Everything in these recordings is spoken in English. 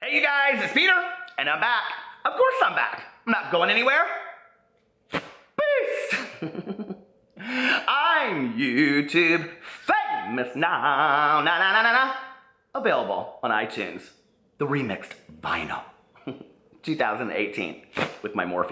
Hey you guys, it's Peter, and I'm back. Of course I'm back. I'm not going anywhere. Peace. I'm YouTube famous now. Available on iTunes. The remixed vinyl. 2018 with my morph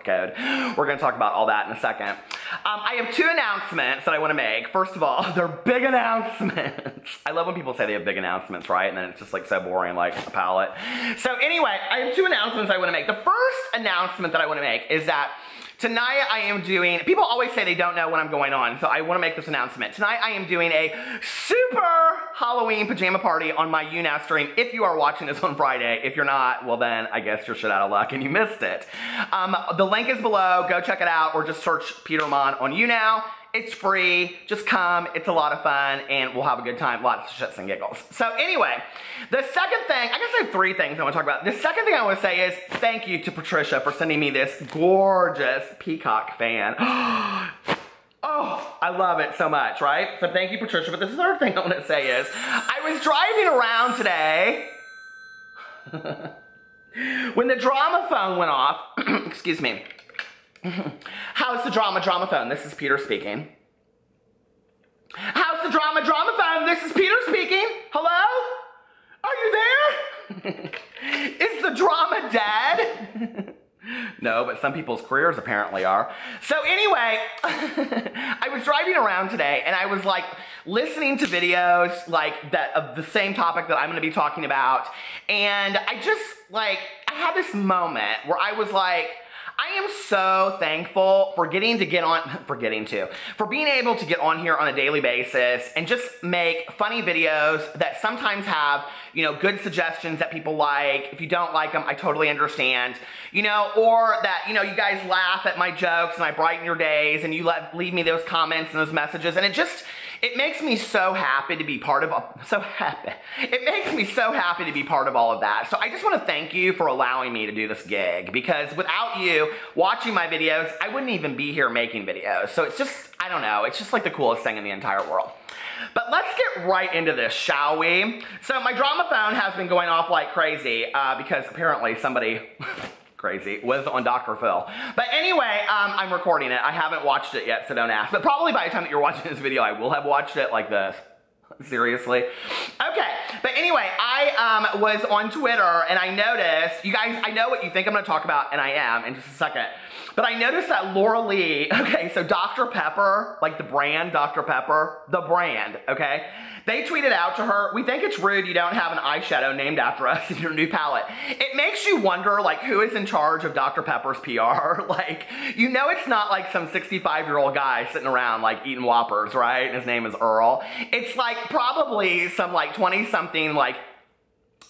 code. We're gonna talk about all that in a second. I have two announcements that I wanna make. First of all, they're big announcements. I love when people say they have big announcements, right? And then it's just like so boring, like a palette. So anyway, I have two announcements I wanna make. The first announcement that I wanna make is that tonight I am doing, people always say they don't know when I'm going on, so I wanna make this announcement. Tonight I am doing a super Halloween pajama party on my YouNow stream if you are watching this on Friday. If you're not, well then I guess you're shit out of luck and you missed it. The link is below, go check it out, or just search Peter Monn on YouNow. It's free, just come, it's a lot of fun, and we'll have a good time, lots of shits and giggles. So anyway, the second thing, I guess I have three things I want to talk about. The second thing I want to say is thank you to Patricia for sending me this gorgeous peacock fan. Oh, I love it so much, right? So thank you, Patricia. But the third thing I want to say is, I was driving around today when the drama phone went off. Excuse me. How's the drama phone? This is Peter speaking. How's the drama phone? This is Peter speaking. Hello? Are you there? Is the drama dead? No, but some people's careers apparently are. So anyway, I was driving around today and I was like listening to videos like that of the same topic that I'm gonna be talking about. And I just like, I had this moment where I was like, I am so thankful for being able to get on here on a daily basis and just make funny videos that sometimes have, you know, good suggestions that people like. If you don't like them, I totally understand, you know, or that, you know, you guys laugh at my jokes and I brighten your days and you leave me those comments and those messages, and it makes me so happy to be part of, It makes me so happy to be part of all of that. So I just want to thank you for allowing me to do this gig, because without you watching my videos, I wouldn't even be here making videos. So it's just, I don't know, it's just like the coolest thing in the entire world. But let's get right into this, shall we? So my drama phone has been going off like crazy because apparently somebody crazy was on Dr. Phil. But anyway, I'm recording it. I haven't watched it yet, so don't ask. But probably by the time that you're watching this video, I will have watched it like this. Seriously? Okay, but anyway, I was on Twitter and I noticed, you guys, I know what you think I'm gonna talk about, and I am in just a second. But I noticed that Laura Lee, okay, so Dr. Pepper, like the brand Dr. Pepper, the brand, okay? They tweeted out to her, "We think it's rude you don't have an eyeshadow named after us in your new palette." It makes you wonder, like, who is in charge of Dr. Pepper's PR? Like, you know it's not like some 65-year-old guy sitting around, like, eating Whoppers, right? And his name is Earl. It's, like, probably some, like, 20-something, like,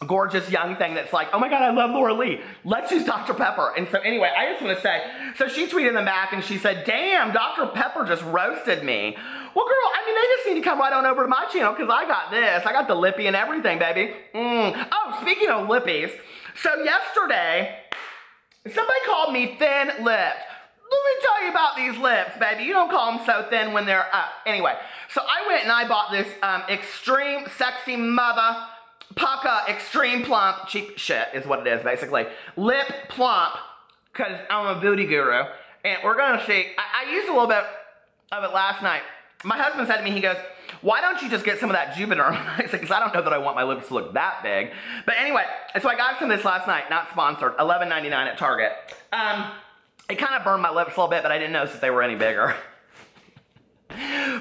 gorgeous young thing that's like, oh my God, I love Laura Lee. Let's use Dr. Pepper. And so anyway, I just want to say, so she tweeted them back and she said, damn, Dr. Pepper just roasted me. Well, girl, I mean, they just need to come right on over to my channel because I got this. I got the lippy and everything, baby. Oh, speaking of lippies, so yesterday, somebody called me thin-lipped. Let me tell you about these lips, baby. You don't call them so thin when they're up. Anyway, so I went and I bought this extreme sexy mother Pucka Extreme Plump, cheap shit is what it is basically. Lip Plump, because I'm a booty guru. And we're gonna see, I used a little bit of it last night. My husband said to me, he goes, why don't you just get some of that Juvederm? I said, because I don't know that I want my lips to look that big. But anyway, so I got some of this last night, not sponsored, $11.99 at Target. It kind of burned my lips a little bit, but I didn't notice that they were any bigger.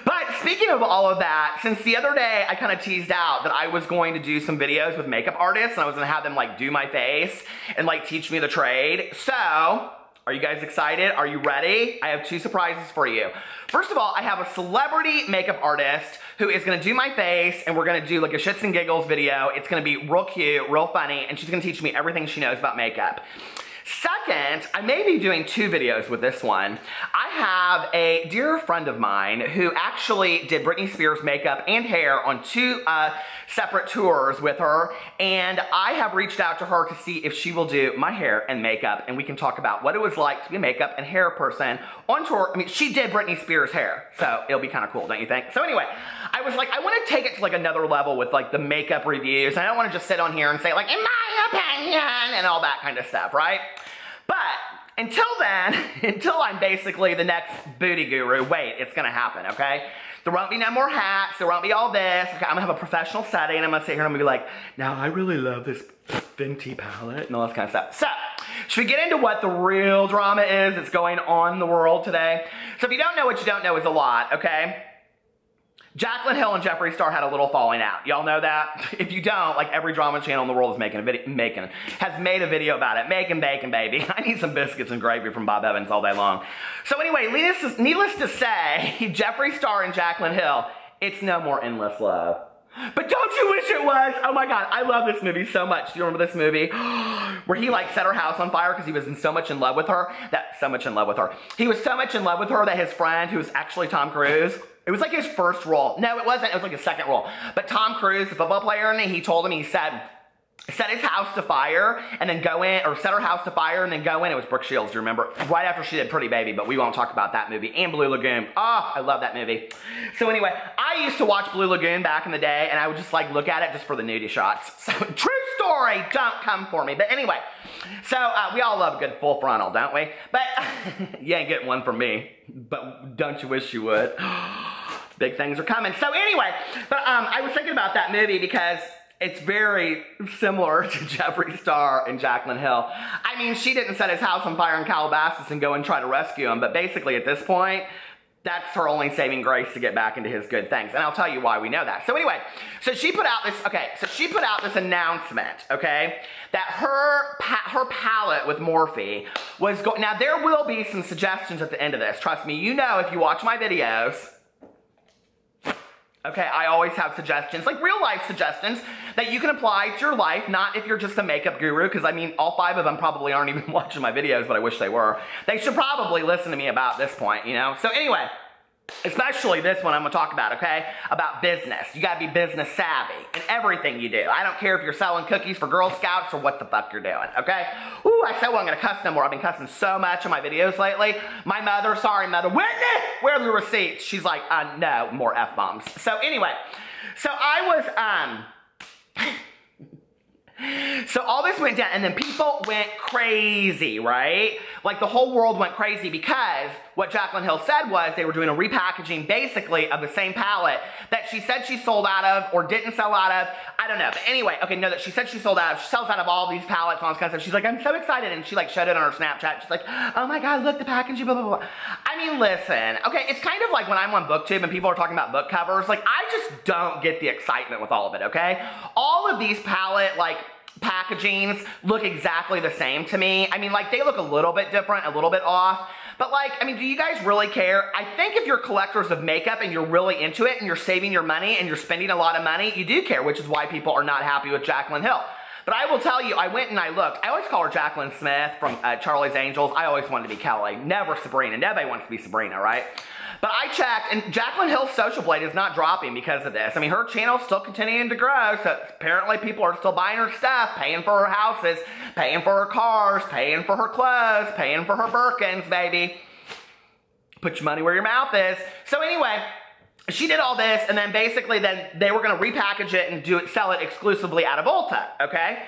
But speaking of all of that, since the other day I kind of teased out that I was going to do some videos with makeup artists and I was going to have them like do my face and like teach me the trade. So, are you guys excited? Are you ready? I have two surprises for you. First of all, I have a celebrity makeup artist who is going to do my face and we're going to do like a shits and giggles video. It's going to be real cute, real funny, and she's going to teach me everything she knows about makeup. Second, I may be doing two videos with this one. I have a dear friend of mine who actually did Britney Spears makeup and hair on 2 separate tours with her, and I have reached out to her to see if she will do my hair and makeup, and we can talk about what it was like to be a makeup and hair person on tour. I mean, she did Britney Spears hair, so it'll be kind of cool, don't you think? So anyway, I was like, I want to take it to like another level with like the makeup reviews. I don't want to just sit on here and say like, in my opinion, and all that kind of stuff, right? But until then, until I'm basically the next booty guru, wait, it's gonna happen, okay? There won't be no more hats, there won't be all this. Okay, I'm gonna have a professional setting, and I'm gonna sit here and I'm gonna be like, now I really love this Fenty palette and all this kind of stuff. So, should we get into what the real drama is that's going on in the world today? So if you don't know, what you don't know is a lot, okay? Jaclyn Hill and Jeffree Star had a little falling out. Y'all know that? If you don't, like every drama channel in the world is has made a video about it. Making bacon, baby. I need some biscuits and gravy from Bob Evans all day long. So anyway, needless to say, Jeffree Star and Jaclyn Hill, it's no more endless love. But don't you wish it was? Oh my God, I love this movie so much. Do you remember this movie? Where he like set her house on fire because he was so much in love with her. He was so much in love with her that his friend, who was actually Tom Cruise, it was like his first role. No, it wasn't. It was like his second role. But Tom Cruise, the football player, and he told him, he said, set his house to fire and then go in, or set her house to fire and then go in. It was Brooke Shields, do you remember? Right after she did Pretty Baby, but we won't talk about that movie. And Blue Lagoon. Oh, I love that movie. So anyway, I used to watch Blue Lagoon back in the day, and I would just like look at it just for the nudie shots. So true story, don't come for me. But anyway, so we all love a good full frontal, don't we? But you ain't getting one from me. But don't you wish you would? Big things are coming. So anyway, but I was thinking about that movie because it's very similar to Jeffree Star and Jaclyn Hill. I mean, she didn't set his house on fire in Calabasas and go and try to rescue him, but basically at this point, that's her only saving grace to get back into his good things. And I'll tell you why we know that. So anyway, so she put out this, announcement, okay, that her palette with Morphe was going, now there will be some suggestions at the end of this. Trust me, you know if you watch my videos. Okay, I always have suggestions, like real life suggestions that you can apply to your life, not if you're just a makeup guru, because I mean, all 5 of them probably aren't even watching my videos, but I wish they were. They should probably listen to me about this point, you know? So anyway, especially this one I'm gonna talk about, okay? About business. You gotta be business savvy in everything you do. I don't care if you're selling cookies for Girl Scouts or what the fuck you're doing, okay? Ooh, I said well, I'm gonna cuss no more. I've been cussing so much in my videos lately. My mother, sorry mother, Whitney, where are the receipts? She's like, no, more F-bombs. So anyway, so I was, so all this went down, and then people went crazy, right? Like the whole world went crazy because what Jaclyn Hill said was they were doing a repackaging basically of the same palette that she said she sold out of or didn't sell out of. I don't know. But anyway, okay, no, that she said she sold out of. She sells out of all these palettes and all this kind of stuff. She's like, I'm so excited. And she like showed it on her Snapchat. She's like, oh my God, look, the packaging, blah, blah, blah. I mean, listen, okay, it's kind of like when I'm on BookTube and people are talking about book covers. Like, I just don't get the excitement with all of it, okay? All of these palette, like, packagings look exactly the same to me. I mean, like, they look a little bit different, a little bit off. But like, I mean, do you guys really care? I think if you're collectors of makeup and you're really into it and you're saving your money and you're spending a lot of money, you do care, which is why people are not happy with Jaclyn Hill. But I will tell you, I went and I looked. I always call her Jaclyn Smith from Charlie's Angels. I always wanted to be Kelly, never Sabrina. Nobody wants to be Sabrina, right? But I checked, and Jaclyn Hill's social blade is not dropping because of this. I mean, her channel's still continuing to grow, so apparently people are still buying her stuff, paying for her houses, paying for her cars, paying for her clothes, paying for her Birkins, baby. Put your money where your mouth is. So anyway, she did all this, and then basically then they were going to repackage it and sell it exclusively out of Ulta, okay?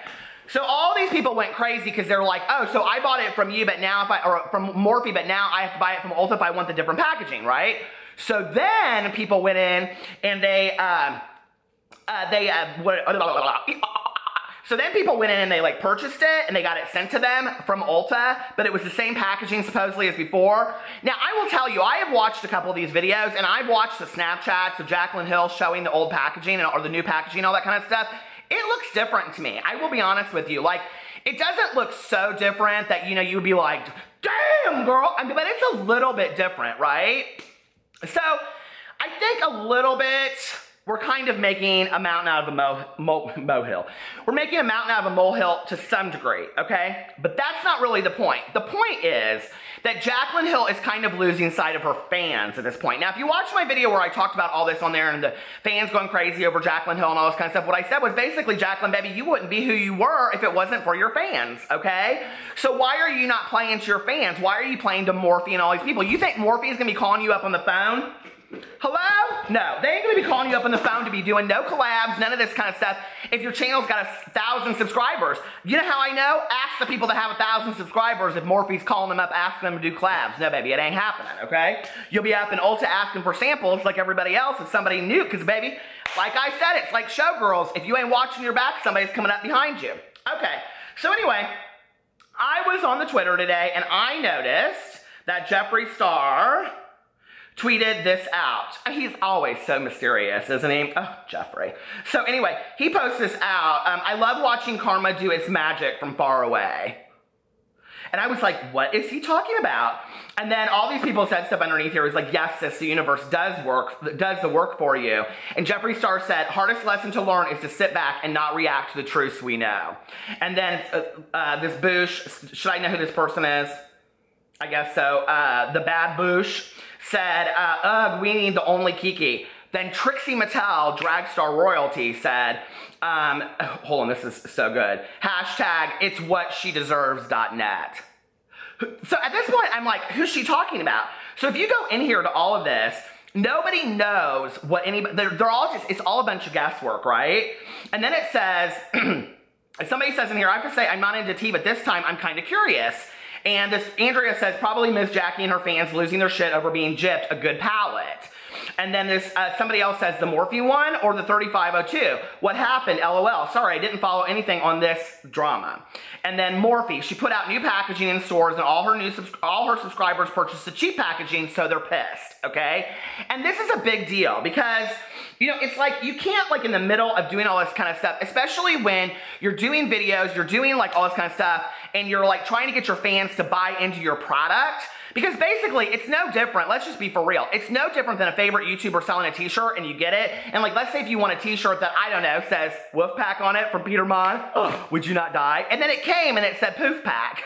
So all these people went crazy because they're like, oh, so I bought it from you, but now or from Morphe, but now I have to buy it from Ulta if I want the different packaging, right? So then people went in and so then people went in and they like purchased it and they got it sent to them from Ulta, but it was the same packaging supposedly as before. Now I will tell you, I have watched a couple of these videos and I've watched the Snapchats of Jaclyn Hill showing the old packaging or the new packaging, all that kind of stuff. It looks different to me. I will be honest with you. Like, it doesn't look so different that, you know, you'd be like, damn, girl. I mean, but it's a little bit different, right? So, I think a little bit we're kind of making a mountain out of a molehill. We're making a mountain out of a molehill to some degree, okay? But that's not really the point. The point is that Jaclyn Hill is kind of losing sight of her fans at this point. Now, if you watch my video where I talked about all this on there and the fans going crazy over Jaclyn Hill and all this kind of stuff, what I said was basically, Jaclyn, baby, you wouldn't be who you were if it wasn't for your fans, okay? So why are you not playing to your fans? Why are you playing to Morphe and all these people? You think Morphe's gonna be calling you up on the phone? Hello? No, they ain't gonna be calling you up on the phone to be doing no collabs, none of this kind of stuff. If your channel's got 1,000 subscribers, you know how I know? Ask the people that have 1,000 subscribers if Morphe's calling them up, asking them to do collabs. No, baby, it ain't happening, okay? You'll be up in Ulta asking for samples like everybody else if somebody new, because baby, like I said, it's like showgirls. If you ain't watching your back, somebody's coming up behind you. Okay, so anyway, I was on the Twitter today and I noticed that Jeffree Star tweeted this out. He's always so mysterious, isn't he? Oh, Jeffree. So anyway, he posts this out. I love watching karma do its magic from far away. And I was like, what is he talking about? And then all these people said stuff underneath here. It was like, yes, sis, the universe does the work for you. And Jeffree Star said, hardest lesson to learn is to sit back and not react to the truths we know. And then this Boosh, should I know who this person is? I guess so. The bad Boosh said, ugh, we need the only Kiki. Then Trixie Mattel, Dragstar Royalty, said, hold on, this is so good. Hashtag, it's what she deserves.net. So at this point, I'm like, who's she talking about? So if you go in here to all of this, nobody knows what anybody, they're all just, it's all a bunch of guesswork, right? And then it says, somebody says in here, I have to say, I'm not into tea, but this time I'm kind of curious. And this Andrea says, probably Miss Jackie and her fans losing their shit over being gypped a good palette. And then this, somebody else says, the Morphe one or the 3502? What happened? LOL. Sorry, I didn't follow anything on this drama. And then Morphe, she put out new packaging in stores and all her subscribers purchased the cheap packaging, so they're pissed, okay? And this is a big deal because, you know, it's like you can't, like, in the middle of doing all this kind of stuff, especially when you're doing videos, you're doing, like, all this kind of stuff, and you're, like, trying to get your fans to buy into your product. Because basically, it's no different, let's just be for real, it's no different than a favorite YouTuber selling a t-shirt and you get it, and like, let's say if you want a t-shirt that, I don't know, says Woof Pack on it from Peter Monn, would you not die? And then it came and it said Poof Pack.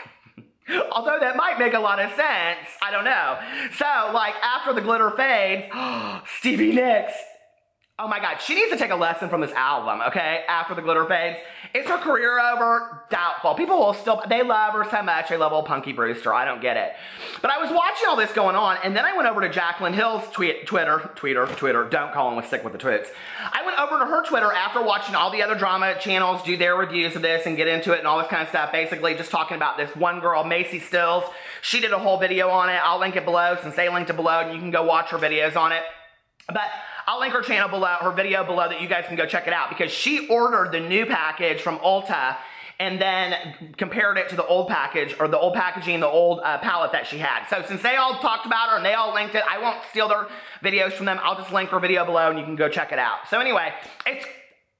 Although that might make a lot of sense, I don't know. So, like, after the glitter fades, Stevie Nicks. Oh my God, she needs to take a lesson from this album, okay? After the glitter fades. Is her career over? Doubtful. People will still, they love her so much. They love old Punky Brewster. I don't get it. But I was watching all this going on, and then I went over to Jaclyn Hill's Twitter. Don't call him with sick with the twits. I went over to her Twitter after watching all the other drama channels do their reviews of this and get into it and all this kind of stuff. Basically, just talking about this one girl, Macy Stills. She did a whole video on it. I'll link it below since they linked it below, and you can go watch her videos on it. But I'll link her channel below, her video below, that you guys can go check it out, because she ordered the new package from Ulta and then compared it to the old package, or the old packaging, the old palette that she had. So since they all talked about her and they all linked it, I won't steal their videos from them. I'll just link her video below and you can go check it out. So anyway, it's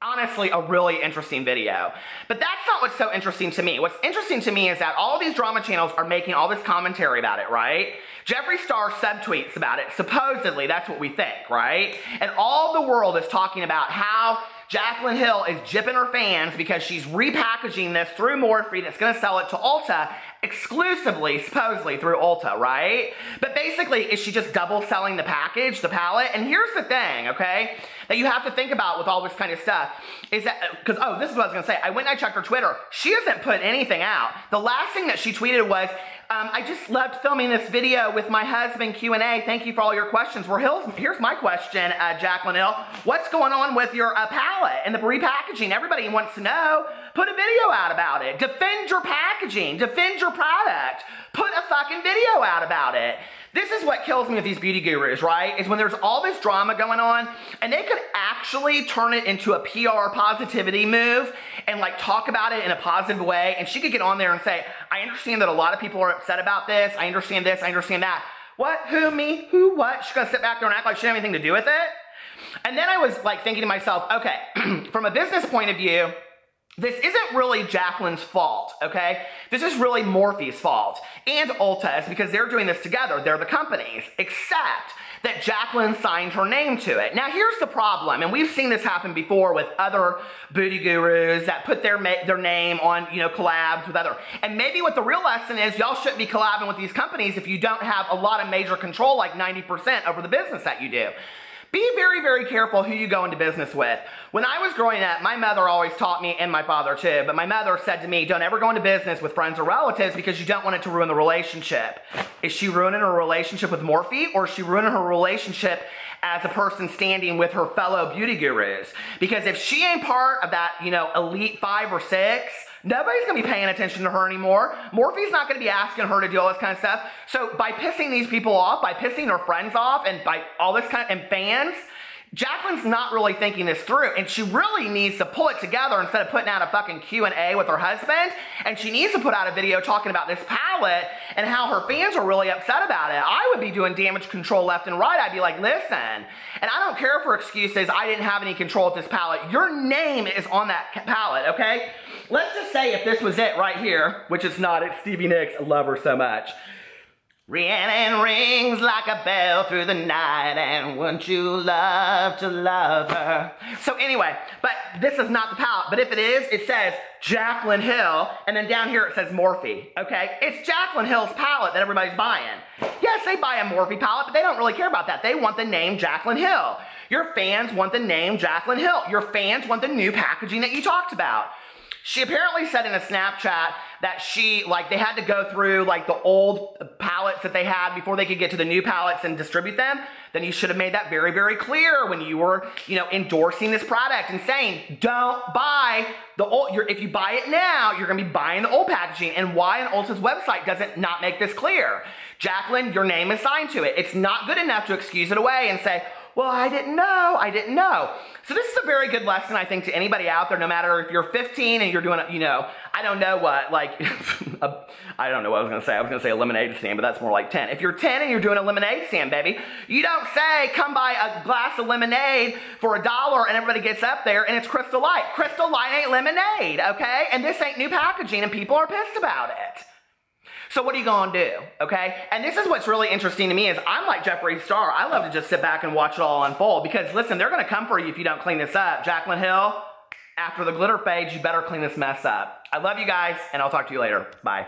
honestly a really interesting video. But that's not what's so interesting to me. What's interesting to me is that all these drama channels are making all this commentary about it, right? Jeffree Star subtweets about it. Supposedly, that's what we think, right? And all the world is talking about how Jaclyn Hill is gypping her fans because she's repackaging this through Morphe that's going to sell it to Ulta exclusively, supposedly, through Ulta, right? But basically, is she just double selling the package, the palette? And here's the thing, okay, that you have to think about with all this kind of stuff is that, because, oh, this is what I was going to say. I went and I checked her Twitter. She hasn't put anything out. The last thing that she tweeted was, I just loved filming this video with my husband, Q&A. Thank you for all your questions. Well, here's my question, Jaclyn Hill. What's going on with your palette and the repackaging? Everybody wants to know. Put a video out about it. Defend your packaging. Defend your product. Put a fucking video out about it. This is what kills me with these beauty gurus, right? Is when there's all this drama going on and they could actually turn it into a PR positivity move and like talk about it in a positive way. And she could get on there and say, I understand that a lot of people are upset about this. I understand this. I understand that. What? Who? Me? Who? What? She's gonna sit back there and act like she didn't have anything to do with it? And then I was like thinking to myself, okay, from a business point of view, this isn't really Jaclyn's fault, okay? This is really Morphe's fault and Ulta's because they're doing this together. They're the companies, except that Jaclyn signed her name to it. Now here's the problem, and we've seen this happen before with other booty gurus that put their name on, you know, collabs with other. And maybe what the real lesson is, y'all shouldn't be collabing with these companies if you don't have a lot of major control, like 90% over the business that you do. Be very, very careful who you go into business with. When I was growing up, my mother always taught me, and my father too, but my mother said to me, don't ever go into business with friends or relatives because you don't want it to ruin the relationship. Is she ruining her relationship with Morphe, or is she ruining her relationship as a person standing with her fellow beauty gurus? Because if she ain't part of that, you know, elite 5 or 6, nobody's gonna be paying attention to her anymore. Morphe's not gonna be asking her to do all this kind of stuff. So by pissing these people off, by pissing her friends off, and by all this kind of, and fans, Jaclyn's not really thinking this through, and she really needs to pull it together instead of putting out a fucking Q&A with her husband, and she needs to put out a video talking about this palette and how her fans are really upset about it. I would be doing damage control left and right. I'd be like, listen, and I don't care if her excuse is I didn't have any control with this palette. Your name is on that palette, okay? Let's just say if this was it right here, which it's not, it's Stevie Nicks, I love her so much. Rhiannon rings like a bell through the night, and wouldn't you love to love her? So anyway, but this is not the palette, but if it is, it says Jaclyn Hill, and then down here it says Morphe, okay? It's Jaclyn Hill's palette that everybody's buying. Yes, they buy a Morphe palette, but they don't really care about that. They want the name Jaclyn Hill. Your fans want the name Jaclyn Hill. Your fans want the new packaging that you talked about. She apparently said in a Snapchat that they had to go through like the old palettes that they had before they could get to the new palettes and distribute them. Then you should have made that very, very clear when you were, you know, endorsing this product and saying, don't buy the old, if you buy it now, you're gonna be buying the old packaging. And why on Ulta's website doesn't not make this clear? Jaclyn, your name is signed to it. It's not good enough to excuse it away and say, well, I didn't know. So this is a very good lesson, I think, to anybody out there, no matter if you're 15 and you're doing, you know, I don't know what, like, I don't know what I was going to say. I was going to say a lemonade stand, but that's more like 10. If you're 10 and you're doing a lemonade stand, baby, you don't say, come buy a glass of lemonade for $1 and everybody gets up there and it's Crystal Light. Crystal Light ain't lemonade, okay? And this ain't new packaging and people are pissed about it. So what are you gonna do, okay? And this is what's really interesting to me is I'm like Jeffree Star. I love to just sit back and watch it all unfold because listen, they're gonna come for you if you don't clean this up. Jaclyn Hill, after the glitter fades, you better clean this mess up. I love you guys and I'll talk to you later. Bye.